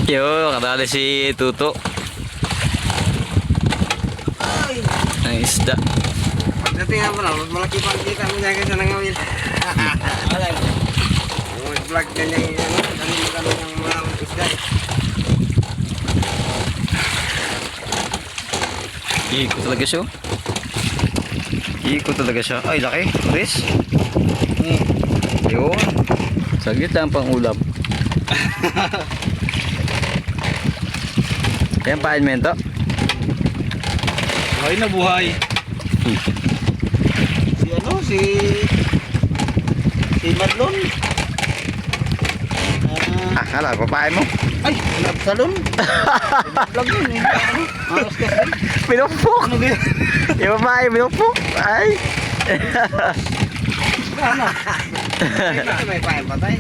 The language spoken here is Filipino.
Yo, kadali si Tuto. Ay. Ang isda. Pagdating mo na, mas malaki pa ang kita mo dyan kaysa nangawin. Alay. Mag-vlog ka niya yung ano, kami ng mga isda. Ikot talaga siya. Ikot talaga siya. Ay, laki. Chris. Yun. Saglit lang pang ulam. Yan pain mo yun to. Buhay na buhay. Si ano, si Marlon. Akala ko pain mo. Ay, nagsalon. Vlog yun eh. Ano? Maros ka rin. Pinupok. Ano ba? Yung pain, pinupok. Ay. Ano? May pahay patay.